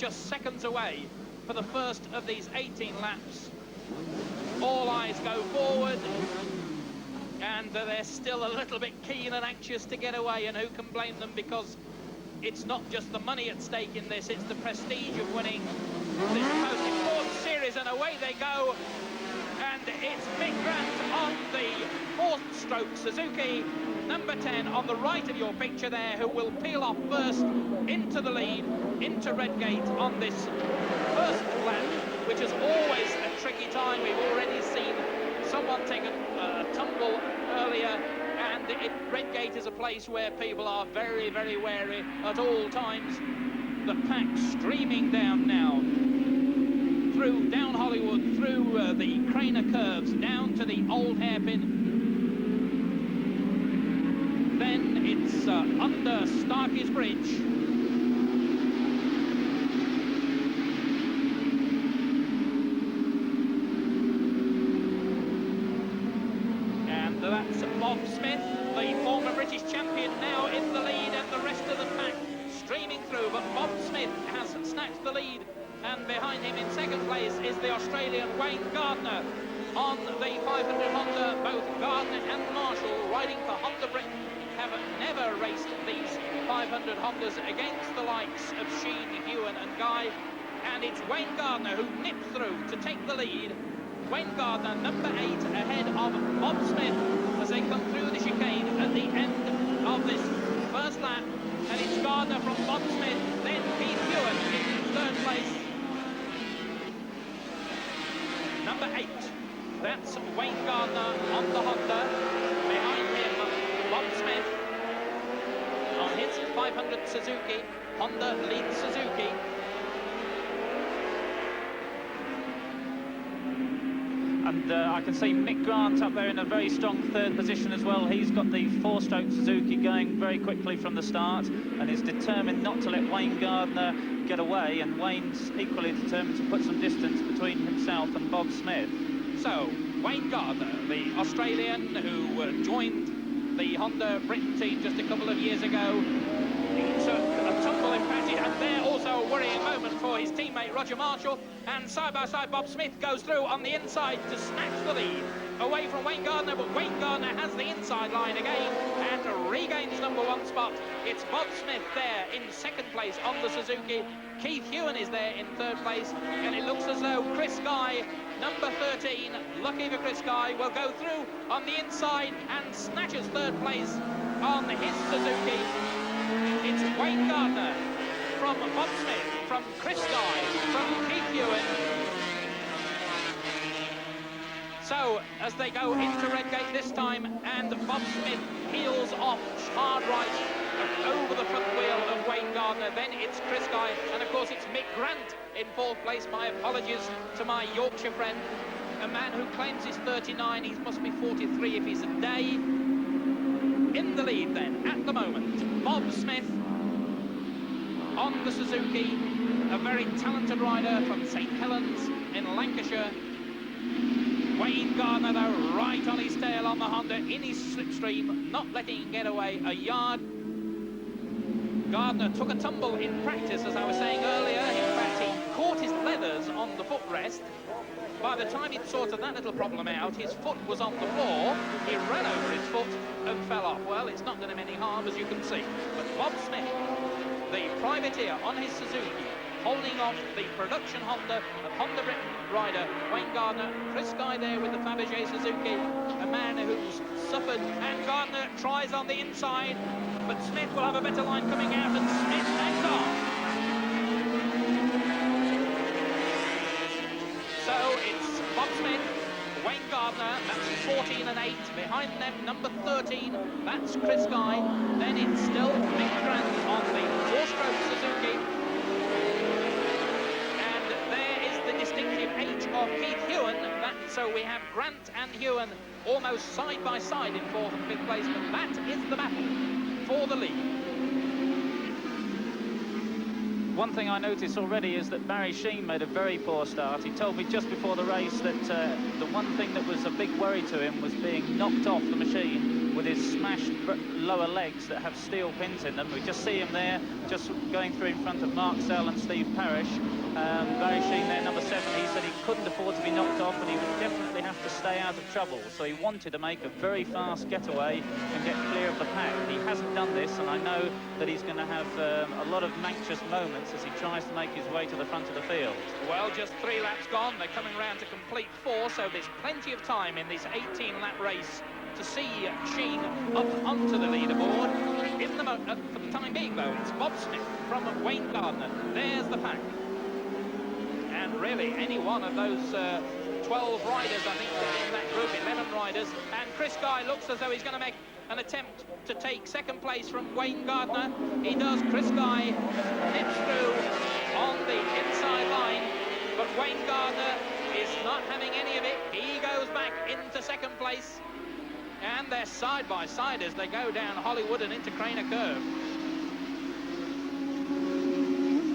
just seconds away for the first of these 18 laps. All eyes go forward, and they're still a little bit keen and anxious to get away, and who can blame them, because it's not just the money at stake in this, it's the prestige of winning this most important series, and away they go. And it's Mick Grant on the fourth-stroke Suzuki, number 10 on the right of your picture there, who will peel off first into the lead, into Redgate on this first lap, which is always a tricky time. We've already seen someone take a tumble earlier, and Redgate is a place where people are very, very wary at all times. The pack streaming down now, down Hollywood, through the Craner curves, down to the old hairpin. Then it's under Starkey's Bridge. And that's Bob Smith, the former British champion, now in the lead, and the rest of the pack streaming through. But Bob Smith has snatched the lead. And behind him in second place is the Australian Wayne Gardner on the 500 Honda. Both Gardner and Marshall, riding for Honda Britain, have never raced these 500 Hondas against the likes of Sheen, Hewen and Guy. And it's Wayne Gardner who nips through to take the lead. Wayne Gardner, number 8, ahead of Bob Smith as they come through the chicane at the end of this first lap. And it's Gardner from Bob Smith, then Keith Hewen in third place. Number 8, that's Wayne Gardner on the Honda. Behind him, Bob Smith on his 500 Suzuki. Honda leads Suzuki. And I can see Mick Grant up there in a very strong third position as well. He's got the four-stroke Suzuki going very quickly from the start and is determined not to let Wayne Gardner get away, and Wayne's equally determined to put some distance between himself and Bob Smith. So, Wayne Gardner, the Australian who joined the Honda Britain team just a couple of years ago, he took a tumble in practice, and there also a worrying moment for his teammate Roger Marshall, and side by side Bob Smith goes through on the inside to snatch the lead away from Wayne Gardner, but Wayne Gardner has the inside line again and regains number 1 spot. It's Bob Smith there in second place on the Suzuki. Keith Hewen is there in third place, and it looks as though Chris Guy, number 13, lucky for Chris Guy, will go through on the inside and snatches third place on his Suzuki. It's Wayne Gardner from Bob Smith, from Chris Guy, from Keith Hewen. So, as they go into Redgate this time, and Bob Smith peels off hard right over the front wheel of Wayne Gardner, then it's Chris Guy, and of course it's Mick Grant in fourth place. My apologies to my Yorkshire friend, a man who claims he's 39, he must be 43 if he's a day. In the lead then, at the moment, Bob Smith on the Suzuki, a very talented rider from St Helens in Lancashire. Wayne Gardner, though, right on his tail on the Honda, in his slipstream, not letting him get away a yard. Gardner took a tumble in practice, as I was saying earlier. In fact, he caught his leathers on the footrest. By the time he'd sorted that little problem out, his foot was on the floor. He ran over his foot and fell off. Well, it's not done him any harm, as you can see. But Bob Smith, the privateer on his Suzuki, holding off the production Honda of Honda Britain rider Wayne Gardner. Chris Guy there with the Fabergé Suzuki, a man who's suffered, and Gardner tries on the inside, but Smith will have a better line coming out, and Smith hangs on. So it's Bob Smith, Wayne Gardner, that's 14 and 8. Behind them, number 13, that's Chris Guy. Then it's still Mick Grant on the four-stroke Suzuki. Distinctive H of Keith Hewen. So we have Grant and Hewen almost side by side in fourth and fifth place, but that is the battle for the lead. One thing I noticed already is that Barry Sheen made a very poor start. He told me just before the race that the one thing that was a big worry to him was being knocked off the machine with his smashed lower legs that have steel pins in them. We just see him there, just going through in front of Mark Sell and Steve Parrish. Barry Sheen there, number 7, he said he couldn't afford to be knocked off and he would definitely have to stay out of trouble. So he wanted to make a very fast getaway and get clear of the pack. He hasn't done this, and I know that he's going to have a lot of anxious moments as he tries to make his way to the front of the field. Well, just 3 laps gone. They're coming round to complete 4, so there's plenty of time in this 18-lap race to see Sheen up onto the leaderboard. For the time being, though, it's Bob Smith from Wayne Gardner. There's the pack. And really, any one of those 12 riders, I think, in that group, 11 riders. And Chris Guy looks as though he's going to make an attempt to take second place from Wayne Gardner. He does. Chris Guy nips through on the inside line, but Wayne Gardner is not having any of it. He goes back into second place, and they're side by side as they go down Hollywood and into Craner Curve.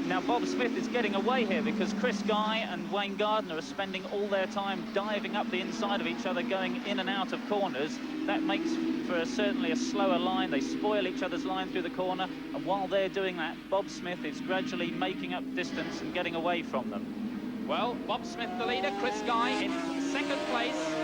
Now Bob Smith is getting away here because Chris Guy and Wayne Gardner are spending all their time diving up the inside of each other, going in and out of corners. That makes for certainly a slower line. They spoil each other's line through the corner, and while they're doing that, Bob Smith is gradually making up distance and getting away from them. Well, Bob Smith the leader, Chris Guy in second place,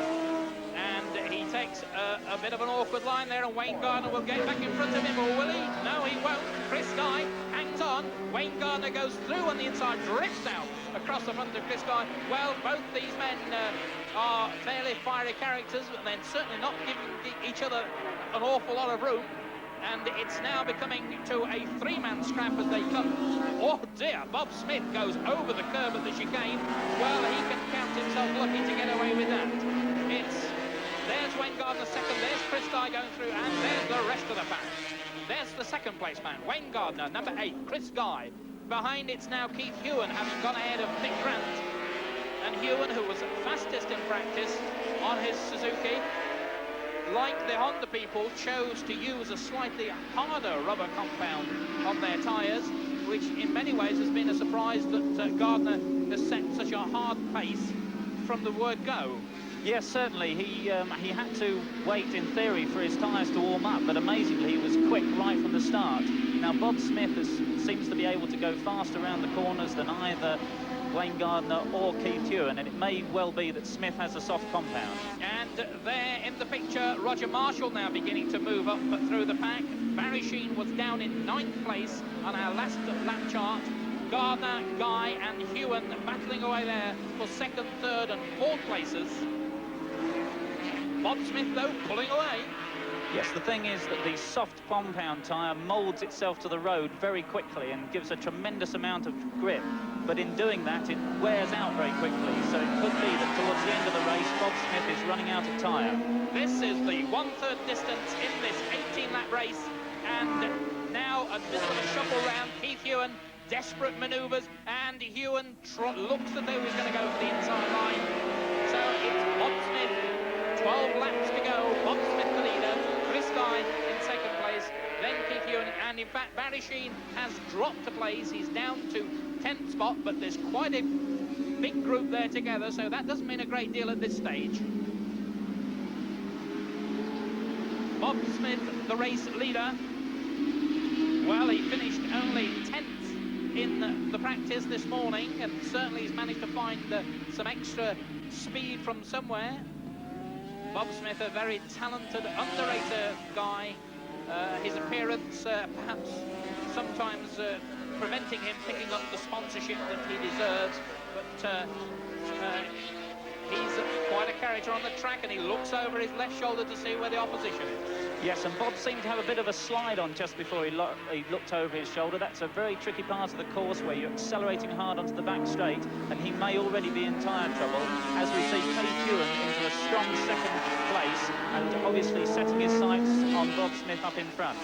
and he takes a bit of an awkward line there, and Wayne Gardner will get back in front of him, or will he? No, he won't. Chris Guy hangs on. Wayne Gardner goes through on the inside, drifts out across the front of Chris Guy. Well, both these men are fairly fiery characters, and they're certainly not giving each other an awful lot of room. And it's now becoming to a 3-man scrap as they come. Oh dear, Bob Smith goes over the curb at the chicane. Well, he can count himself lucky to get away with that. There's Wayne Gardner second, there's Chris Guy going through, and there's the rest of the pack. There's the second place man, Wayne Gardner, number 8, Chris Guy. Behind it's now Keith Hewan, having gone ahead of Mick Grant. And Hewan, who was fastest in practice on his Suzuki, like the Honda people, chose to use a slightly harder rubber compound on their tyres, which in many ways has been a surprise that Gardner has set such a hard pace from the word go. Yes, certainly. He had to wait, in theory, for his tyres to warm up, but amazingly, he was quick right from the start. Now, Bob Smith seems to be able to go faster around the corners than either Wayne Gardner or Keith Hewan, and it may well be that Smith has a soft compound. And there in the picture, Roger Marshall now beginning to move up through the pack. Barry Sheen was down in 9th place on our last lap chart. Gardner, Guy and Hewan battling away there for 2nd, 3rd and 4th places. Bob Smith, though, pulling away. Yes, the thing is that the soft compound tyre moulds itself to the road very quickly and gives a tremendous amount of grip. But in doing that, it wears out very quickly. So it could be that towards the end of the race, Bob Smith is running out of tyre. This is the 1/3 distance in this 18-lap race. And now a bit of a shuffle round. Keith Hewan, desperate manoeuvres. And Hewan looks as though he's going to go for the inside line. So it's Bob Smith. 12 laps to go. Bob Smith the leader, Chris Guy in 2nd place, then Keith Hewan, and in fact Barry Sheen has dropped a place. He's down to 10th spot, but there's quite a big group there together, so that doesn't mean a great deal at this stage. Bob Smith, the race leader, well, he finished only 10th in the practice this morning, and certainly he's managed to find some extra speed from somewhere. Bob Smith, a very talented, underrated guy. His appearance perhaps sometimes preventing him picking up the sponsorship that he deserves, but he's quite a character on the track, and he looks over his left shoulder to see where the opposition is. Yes, and Bob seemed to have a bit of a slide on just before he looked over his shoulder. That's a very tricky part of the course where you're accelerating hard onto the back straight, and he may already be in tyre trouble, as we see Keith Hewan into a strong 2nd place, and obviously setting his sights on Bob Smith up in front.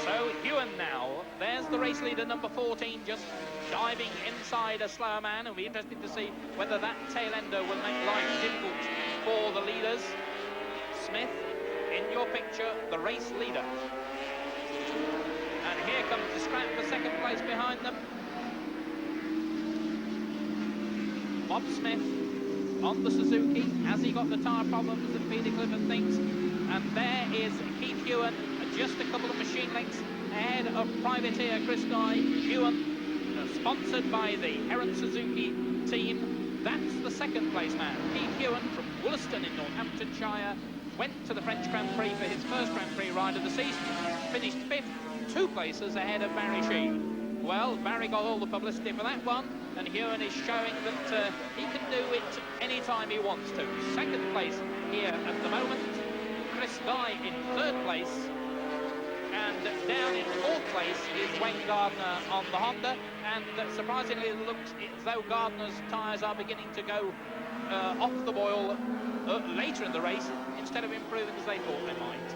So Hewan now, there's the race leader, number 14, just diving inside a slower man. It'll be interesting to see whether that tail-ender will make life difficult for the leaders. Smith, in your picture, the race leader. And here comes the scrap for 2nd place behind them. Bob Smith on the Suzuki. Has he got the tyre problems and feeding clip and things? and there is Keith Ewan, just a couple of machine lengths ahead of privateer Chris Guy. Ewan, sponsored by the Heron Suzuki team. That's the second place man. Keith Ewan from Wollaston in Northamptonshire went to the French Grand Prix for his first Grand Prix ride of the season, finished 5th, 2 places ahead of Barry Sheen. Well, Barry got all the publicity for that one, and Ewan is showing that he can do it anytime he wants to. Second place here at the moment. Chris Guy in 3rd place, and down in 4th place is Wayne Gardner on the Honda, and surprisingly it looks as though Gardner's tyres are beginning to go off the boil later in the race instead of improving as they thought they might.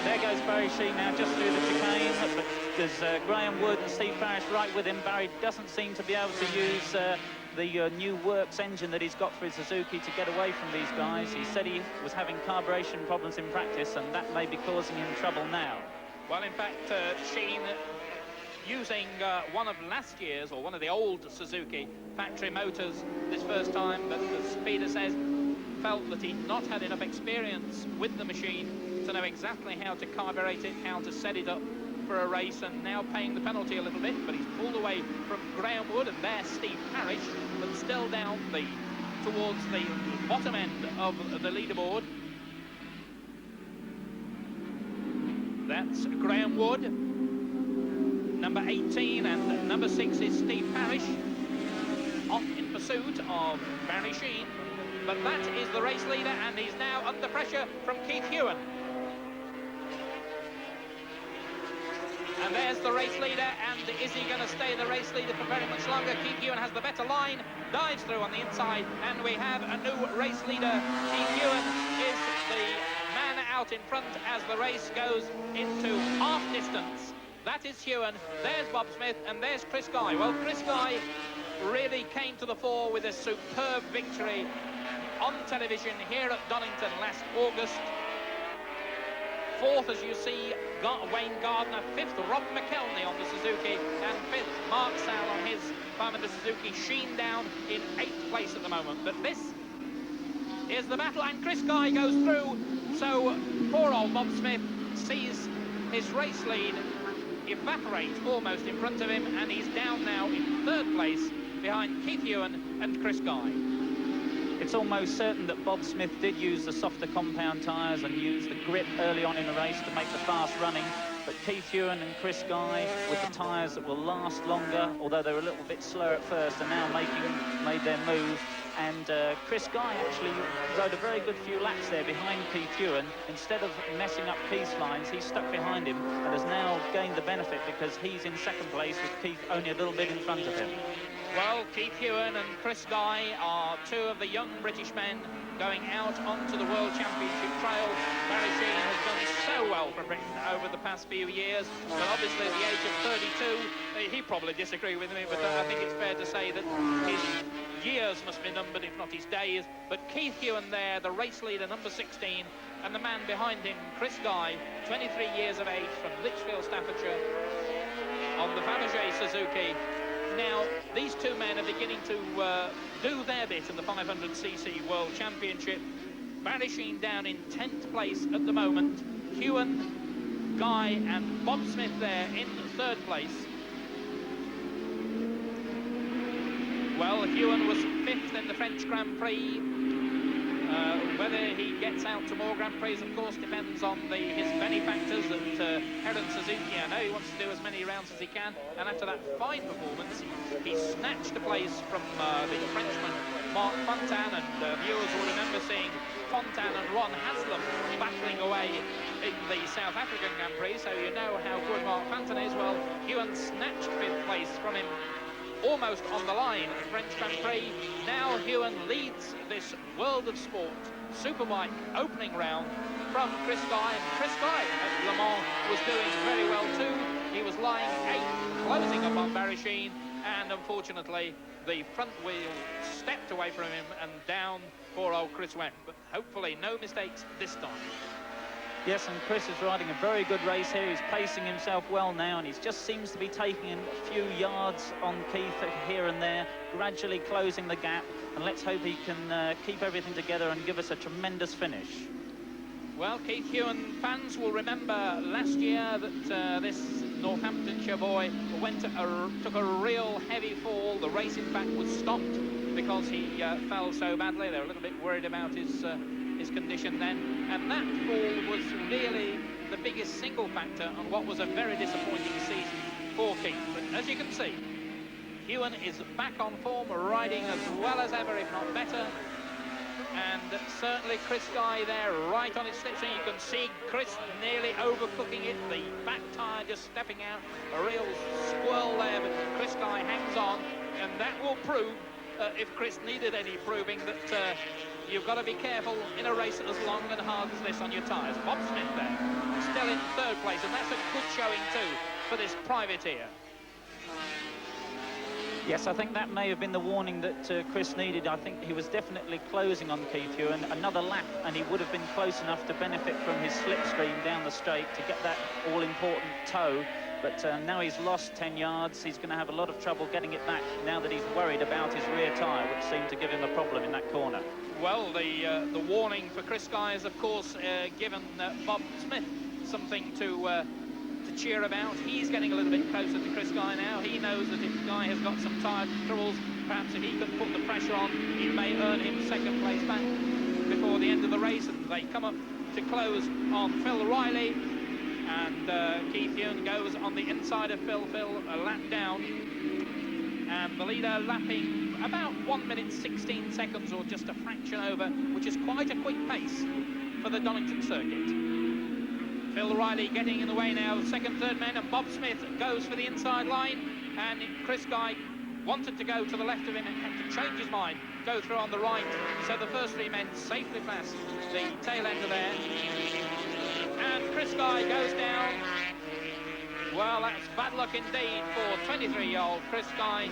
There goes Barry Sheen now just through the chicane, but there's Graham Wood and Steve Parrish right with him. Barry doesn't seem to be able to use the new works engine that he's got for his Suzuki to get away from these guys. He said he was having carburation problems in practice, and that may be causing him trouble now. Well, in fact, Sheen, using one of last year's, or one of the old Suzuki factory motors this first time, but the speeder says, felt that he'd not had enough experience with the machine to know exactly how to carburate it, how to set it up for a race, and now paying the penalty a little bit, but he's pulled away from Graham Wood, and there's Steve Parrish, but still down towards the bottom end of the leaderboard. That's Graham Wood, number 18, and number 6 is Steve Parrish, off in pursuit of Barry Sheen, but that is the race leader, and he's now under pressure from Keith Ewan. And there's the race leader, and is he going to stay the race leader for very much longer? Keith Ewan has the better line, dives through on the inside, and we have a new race leader. Keith Ewan is the man out in front as the race goes into half distance. That is Ewan, there's Bob Smith, and there's Chris Guy. Well, Chris Guy really came to the fore with a superb victory on television here at Donington last August. 4th, as you see, Wayne Gardner. 5th, Rob McKelney on the Suzuki, and 5th, Mark Sal on his 500 Suzuki. Sheen down in 8th place at the moment. But this is the battle, and Chris Guy goes through. So poor old Bob Smith sees his race lead evaporate almost in front of him, and he's down now in 3rd place behind Keith Ewan and Chris Guy. It's almost certain that Bob Smith did use the softer compound tyres and use the grip early on in the race to make the fast running, but Keith Ewan and Chris Guy, with the tyres that will last longer, although they were a little bit slower at first, are now made their move. And Chris Guy actually rode a very good few laps there behind Keith Ewan. Instead of messing up Keith's lines, he stuck behind him and has now gained the benefit because he's in 2nd place with Keith only a little bit in front of him. Well, Keith Ewan and Chris Guy are 2 of the young British men going out onto the World Championship trail. Barry Sheen has done so well for Britain over the past few years, but obviously at the age of 32, he probably disagree with me, but I think it's fair to say that his years must be numbered, if not his days. But Keith Ewan there, the race leader, number 16, and the man behind him, Chris Guy, 23 years of age, from Lichfield, Staffordshire, on the Fabergé Suzuki. Now, these 2 men are beginning to do their bit in the 500cc World Championship. Barry Sheen down in 10th place at the moment. Ewan, Guy and Bob Smith there in 3rd place. Well, Ewan was 5th in the French Grand Prix. Whether he gets out to more Grand Prix, of course, depends on his benefactors at Heron Suzuki. I know he wants to do as many rounds as he can, and after that fine performance, he snatched a place from the Frenchman Marc Fontaine, and viewers will remember seeing Fontaine and Ron Haslam battling away in the South African Grand Prix, so you know how good Marc Fontaine is. Well, Ewan snatched 5th place from him almost on the line at the French Grand Prix. Now Ewan leads this World of Sport Superbike opening round from Chris Guy, and Chris Guy at Le Mans was doing very well too. He was lying 8th, closing up on Barry Sheen, and unfortunately the front wheel stepped away from him and down poor old Chris went, but hopefully no mistakes this time. Yes, and Chris is riding a very good race here. He's pacing himself well now, and he just seems to be taking a few yards on Keith here and there, gradually closing the gap. And let's hope he can keep everything together and give us a tremendous finish. Well, Keith Hewan fans will remember last year that this Northamptonshire boy took a real heavy fall. The race, in fact, was stopped because he fell so badly. They were a little bit worried about his condition then, and that fall was really the biggest single factor on what was a very disappointing season for Keith. But as you can see, Hewan is back on form, riding as well as ever, if not better. And certainly Chris Guy there right on his slipstream. You can see Chris nearly overcooking it, the back tyre just stepping out, a real squirrel there, but Chris Guy hangs on, and that will prove, if Chris needed any proving, that you've got to be careful in a race as long and hard as this on your tyres. Bob Smith there, still in third place, and that's a good showing too for this privateer. Yes, I think that may have been the warning that Chris needed. I think he was definitely closing on Keith Hewan. Another lap, and he would have been close enough to benefit from his slipstream down the straight to get that all-important toe. But now he's lost 10 yards. He's going to have a lot of trouble getting it back now that he's worried about his rear tyre, which seemed to give him a problem in that corner. Well, the warning for Chris Guy is, of course, given Bob Smith something to cheer about. He's getting a little bit closer to Chris Guy now. He knows that if Guy has got some tyre troubles, perhaps if he can put the pressure on, it may earn him second place back before the end of the race. And they come up to close on Phil Riley, and Keith Hewan goes on the inside of Phil a lap down, and the leader lapping about 1 minute 16 seconds, or just a fraction over, which is quite a quick pace for the Donington circuit. Phil Riley getting in the way now, second, third men, and Bob Smith goes for the inside line, and Chris Guy wanted to go to the left of him and had to change his mind, go through on the right, so the first three men safely past the tail end of there, and Chris Guy goes down. Well, that's bad luck indeed for 23-year-old Chris Guy,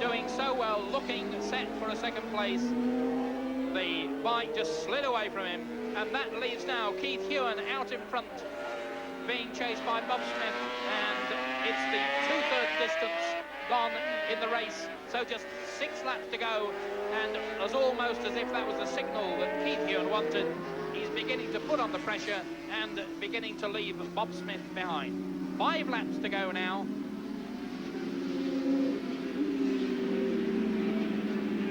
doing so well, looking set for a second place. The bike just slid away from him, and that leaves now Keith Hewan out in front, being chased by Bob Smith, and it's the two-thirds distance gone in the race, so just 6 laps to go, and as almost as if that was the signal that Keith Hewan wanted, he's beginning to put on the pressure and beginning to leave Bob Smith behind. 5 laps to go now.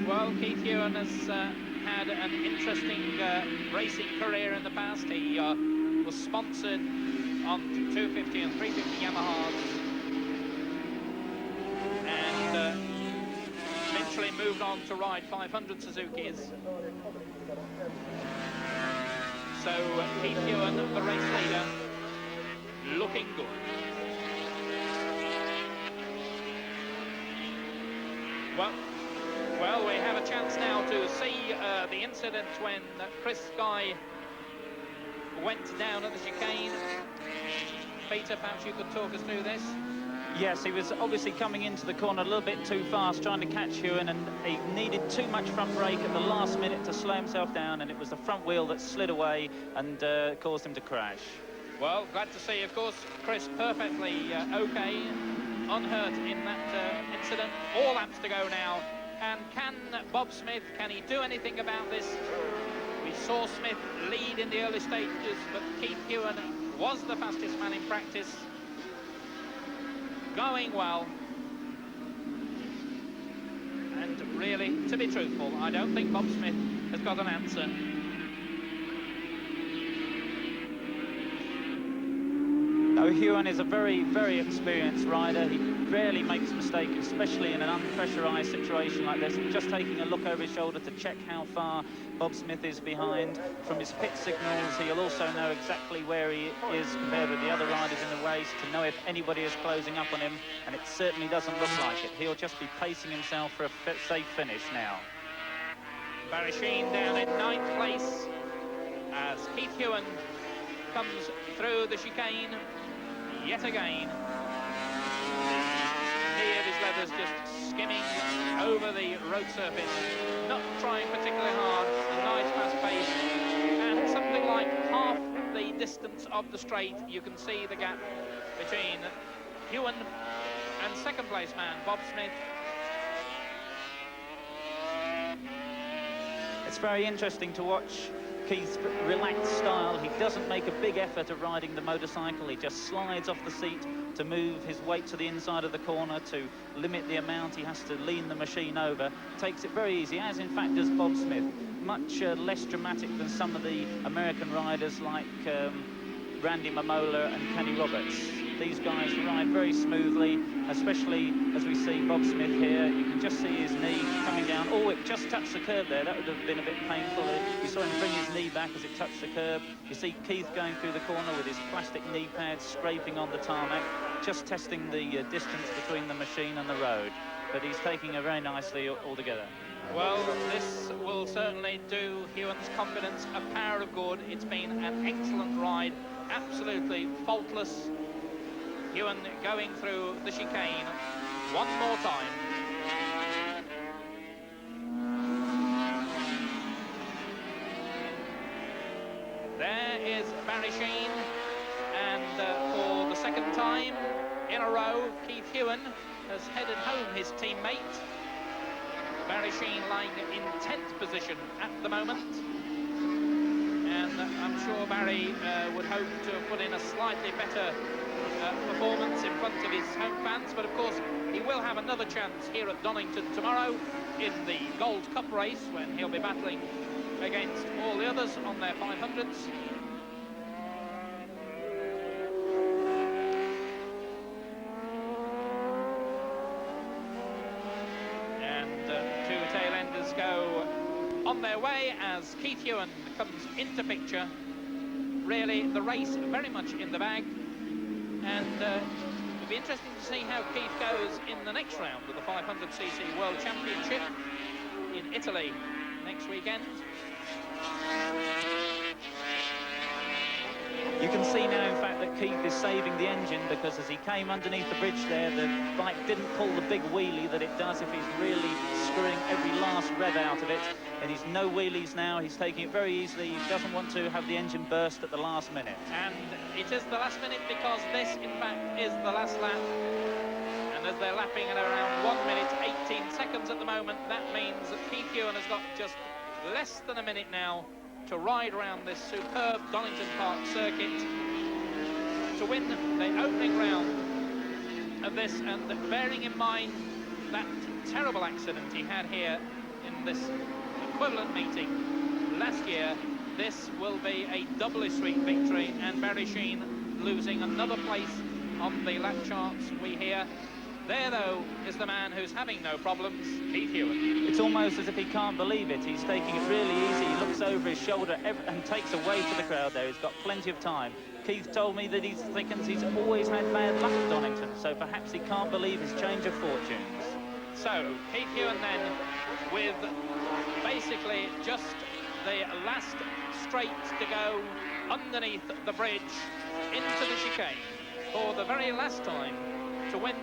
Well, Keith Hewan has had an interesting racing career in the past. He was sponsored on 250 and 350 Yamahas, and eventually moved on to ride 500 Suzukis. So Keith Hewan, the race leader, looking good. Well, we have a chance now to see the incident when Chris Guy went down at the chicane. Peter, perhaps you could talk us through this? Yes, he was obviously coming into the corner a little bit too fast, trying to catch Hewan, and he needed too much front brake at the last minute to slow himself down, and it was the front wheel that slid away and caused him to crash. Well, glad to see, of course, Chris perfectly okay, unhurt in that incident. 4 laps to go now. And can Bob Smith, can he do anything about this? We saw Smith lead in the early stages, but Keith Hewan was the fastest man in practice. Going well. And really, to be truthful, I don't think Bob Smith has got an answer. No, Hewan is a very, very experienced rider. He rarely makes mistakes, especially in an unpressurised situation like this. Just taking a look over his shoulder to check how far Bob Smith is behind. From his pit signals, he'll also know exactly where he is compared with the other riders in the race, to know if anybody is closing up on him, and it certainly doesn't look like it. He'll just be pacing himself for a safe finish now. Barry Sheen down in 9th place as Keith Hewan comes through the chicane yet again. The knee of his leathers just skimming over the road surface, not trying particularly hard, a nice fast pace, and something something like half the distance of the straight. You can see the gap between Hewen and second place man Bob Smith. It's very interesting to watch Keith's relaxed style. He doesn't make a big effort of riding the motorcycle. He just slides off the seat to move his weight to the inside of the corner to limit the amount he has to lean the machine over. Takes it very easy, as in fact does Bob Smith. Much less dramatic than some of the American riders like Randy Mamola and Kenny Roberts. These guys ride very smoothly, especially as we see Bob Smith here. You can just see his knee coming down. Oh, it just touched the curb there. That would have been a bit painful. You saw him bring his knee back as it touched the curb. You see Keith going through the corner with his plastic knee pads scraping on the tarmac, just testing the distance between the machine and the road. But he's taking it very nicely altogether. Well, this will certainly do Hewen's confidence a power of good. It's been an excellent ride, absolutely faultless. Hewen going through the chicane one more time. There is Barry Sheene, and for the second time in a row, Keith Hewen has headed home his teammate. Barry Sheene lying in 10th position at the moment. And I'm sure Barry would hope to have put in a slightly better performance in front of his home fans, but of course he will have another chance here at Donington tomorrow in the Gold Cup race, when he'll be battling against all the others on their 500s. And two tail-enders go on their way as Keith Hewen comes into picture. Really, the race very much in the bag. And it'll be interesting to see how Keith goes in the next round of the 500cc World Championship in Italy next weekend. You can see now, in fact, that Keith is saving the engine, because as he came underneath the bridge there, the bike didn't pull the big wheelie that it does if he's really screwing every last rev out of it. And he's no wheelies now. He's taking it very easily. He doesn't want to have the engine burst at the last minute. And it is the last minute, because this, in fact, is the last lap. And as they're lapping at around 1 minute 18 seconds at the moment, that means that Keith Hewen has got just less than a minute now to ride around this superb Donington Park circuit to win the opening round of this. And bearing in mind that terrible accident he had here in this equivalent meeting last year, this will be a doubly sweet victory, and Barry Sheene losing another place on the lap charts, we hear. There, though, is the man who's having no problems, Keith Hewen. It's almost as if he can't believe it. He's taking it really easy. He looks over his shoulder and takes a wave to the crowd there. He's got plenty of time. Keith told me that he thinks he's always had bad luck at Donington, so perhaps he can't believe his change of fortunes. So, Keith Hewen then, with basically just the last straight to go underneath the bridge into the chicane for the very last time to win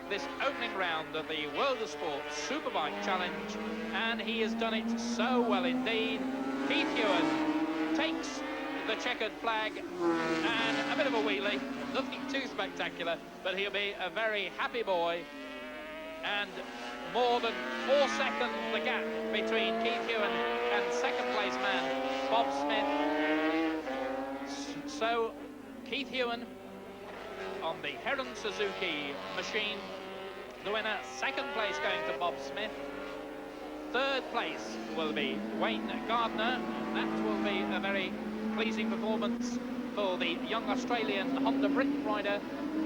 this opening round of the World of Sport Superbike Challenge, and he has done it so well indeed. Keith Hewen takes the checkered flag and a bit of a wheelie, nothing too spectacular, but he'll be a very happy boy. And more than 4 seconds the gap between Keith Hewen and second place man Bob Smith. So Keith Hewen on the Heron Suzuki machine, the winner. Second place going to Bob Smith. Third place will be Wayne Gardner. That will be a very pleasing performance for the young Australian Honda Britain rider.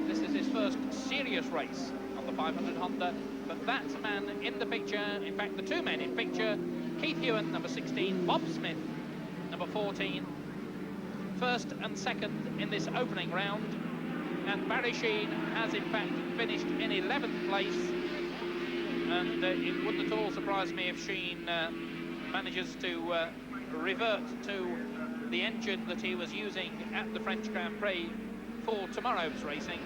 This is his first serious race on the 500 Honda. But that man in the picture, in fact the two men in picture, Keith Hewen, number 16, Bob Smith, number 14, first and second in this opening round. And Barry Sheene has in fact finished in 11th place. And it wouldn't at all surprise me if Sheene manages to revert to the engine that he was using at the French Grand Prix for tomorrow's racing.